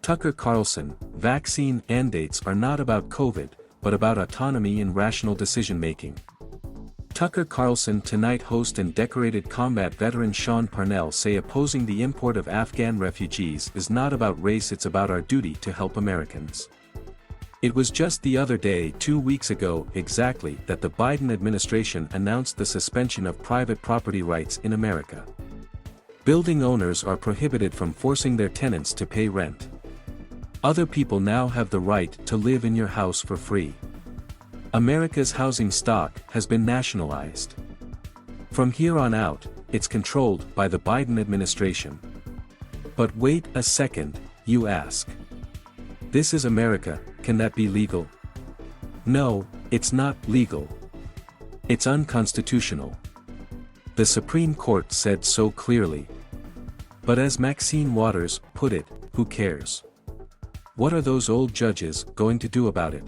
Tucker Carlson, vaccine mandates are not about COVID, but about autonomy and rational decision-making. Tucker Carlson Tonight host and decorated combat veteran Sean Parnell say opposing the import of Afghan refugees is not about race, it's about our duty to help Americans. It was just the other day, 2 weeks ago exactly, that the Biden administration announced the suspension of private property rights in America. Building owners are prohibited from forcing their tenants to pay rent. Other people now have the right to live in your house for free. America's housing stock has been nationalized. From here on out, it's controlled by the Biden administration. But wait a second, you ask. This is America, can that be legal? No, it's not legal. It's unconstitutional. The Supreme Court said so clearly. But as Maxine Waters put it, who cares? What are those old judges going to do about it?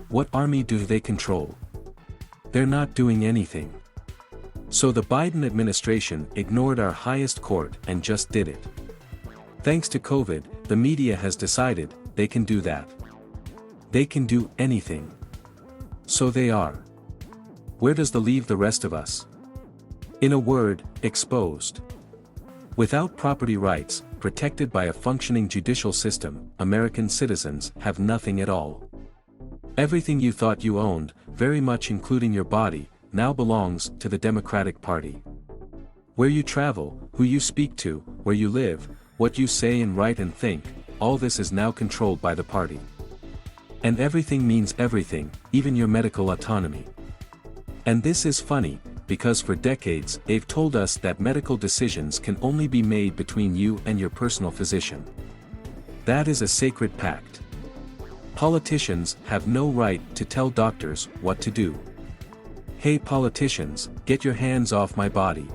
What army do they control? They're not doing anything. So the Biden administration ignored our highest court and just did it. Thanks to COVID, the media has decided they can do that. They can do anything. So they are. Where does that leave the rest of us? In a word, exposed. Without property rights, protected by a functioning judicial system, American citizens have nothing at all. Everything you thought you owned, very much including your body, now belongs to the Democratic Party. Where you travel, who you speak to, where you live, what you say and write and think, all this is now controlled by the party. And everything means everything, even your medical autonomy. And this is funny, because for decades they've told us that medical decisions can only be made between you and your personal physician. That is a sacred pact. Politicians have no right to tell doctors what to do. Hey politicians, get your hands off my body.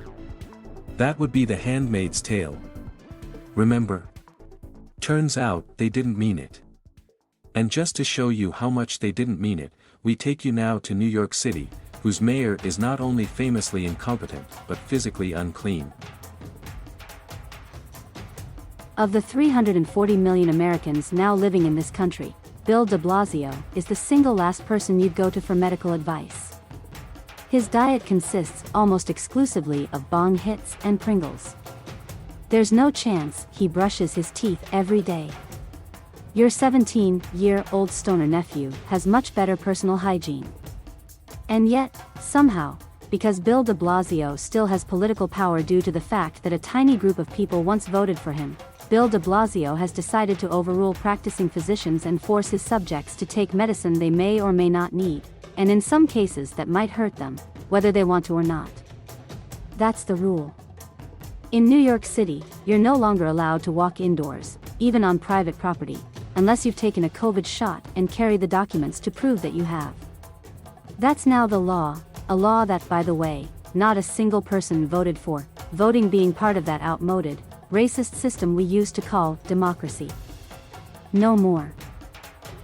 That would be The Handmaid's Tale. Remember? Turns out they didn't mean it. And just to show you how much they didn't mean it, we take you now to New York City, whose mayor is not only famously incompetent, but physically unclean. Of the 340 million Americans now living in this country, Bill de Blasio is the single last person you'd go to for medical advice. His diet consists almost exclusively of bong hits and Pringles. There's no chance he brushes his teeth every day. Your 17-year-old stoner nephew has much better personal hygiene. And yet, somehow, because Bill de Blasio still has political power due to the fact that a tiny group of people once voted for him, Bill de Blasio has decided to overrule practicing physicians and force his subjects to take medicine they may or may not need, and in some cases that might hurt them, whether they want to or not. That's the rule. In New York City, you're no longer allowed to walk indoors, even on private property, unless you've taken a COVID shot and carry the documents to prove that you have. That's now the law, a law that, by the way, not a single person voted for, voting being part of that outmoded, racist system we used to call democracy. No more.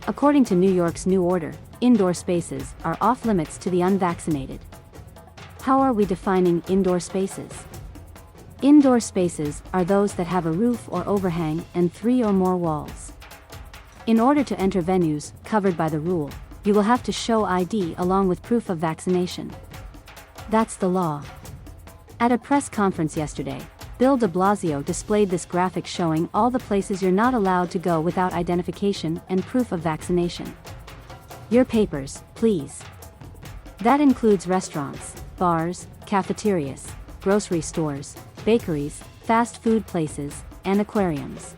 According to New York's new order, indoor spaces are off limits to the unvaccinated. How are we defining indoor spaces? Indoor spaces are those that have a roof or overhang and 3 or more walls. In order to enter venues covered by the rule, you will have to show ID along with proof of vaccination. That's the law. At a press conference yesterday, Bill de Blasio displayed this graphic showing all the places you're not allowed to go without identification and proof of vaccination. Your papers, please. That includes restaurants, bars, cafeterias, grocery stores, bakeries, fast food places, and aquariums.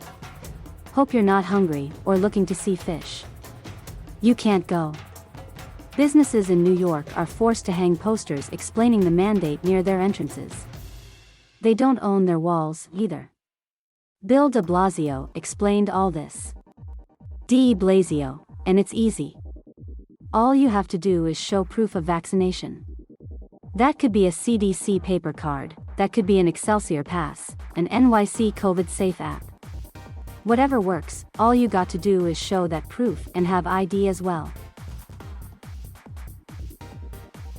Hope you're not hungry or looking to see fish. You can't go. Businesses in New York are forced to hang posters explaining the mandate near their entrances. They don't own their walls, either. Bill de Blasio explained all this. De Blasio, and it's easy. All you have to do is show proof of vaccination. That could be a CDC paper card, that could be an Excelsior Pass, an NYC COVID Safe app. Whatever works, all you got to do is show that proof and have ID as well.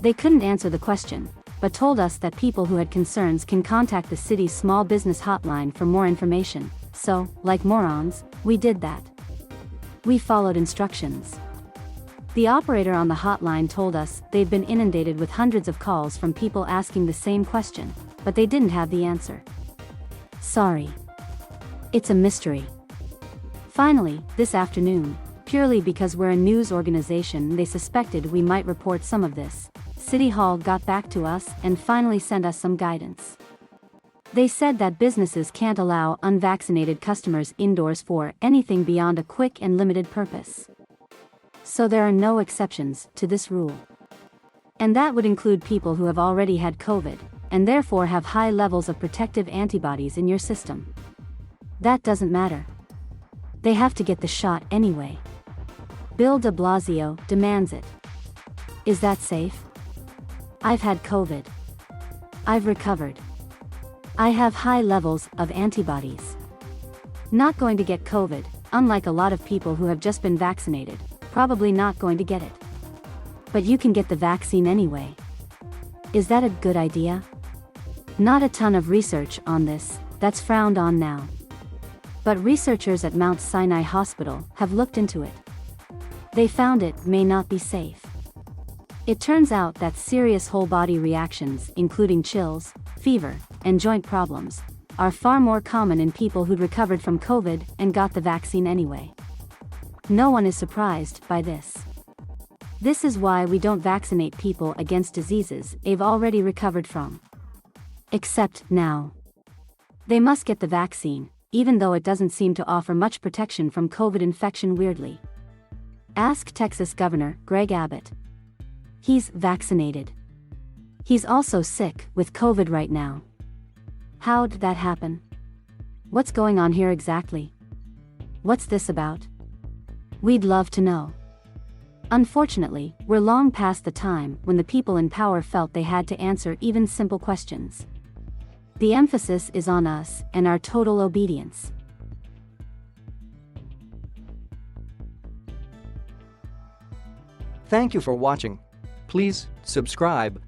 They couldn't answer the question, but told us that people who had concerns can contact the city's small business hotline for more information, So, like morons, we did that. We followed instructions. The operator on the hotline told us they'd been inundated with hundreds of calls from people asking the same question, but they didn't have the answer. Sorry. It's a mystery. Finally, this afternoon, purely because we're a news organization, they suspected we might report some of this. City Hall got back to us and finally sent us some guidance. They said that businesses can't allow unvaccinated customers indoors for anything beyond a quick and limited purpose. So there are no exceptions to this rule. And that would include people who have already had COVID, and therefore have high levels of protective antibodies in your system. That doesn't matter. They have to get the shot anyway. Bill de Blasio demands it. Is that safe? I've had COVID. I've recovered. I have high levels of antibodies. Not going to get COVID, unlike a lot of people who have just been vaccinated, probably not going to get it. But you can get the vaccine anyway. Is that a good idea? Not a ton of research on this, that's frowned on now. But researchers at Mount Sinai Hospital have looked into it. They found it may not be safe. It turns out that serious whole body reactions, including chills, fever, and joint problems, are far more common in people who'd recovered from COVID and got the vaccine anyway. No one is surprised by this. This is why we don't vaccinate people against diseases they've already recovered from. Except now. They must get the vaccine, even though it doesn't seem to offer much protection from COVID infection weirdly. Ask Texas Governor Greg Abbott. He's vaccinated. He's also sick with COVID right now. How'd that happen? What's going on here exactly? What's this about? We'd love to know. Unfortunately, we're long past the time when the people in power felt they had to answer even simple questions. The emphasis is on us and our total obedience. Thank you for watching. Please subscribe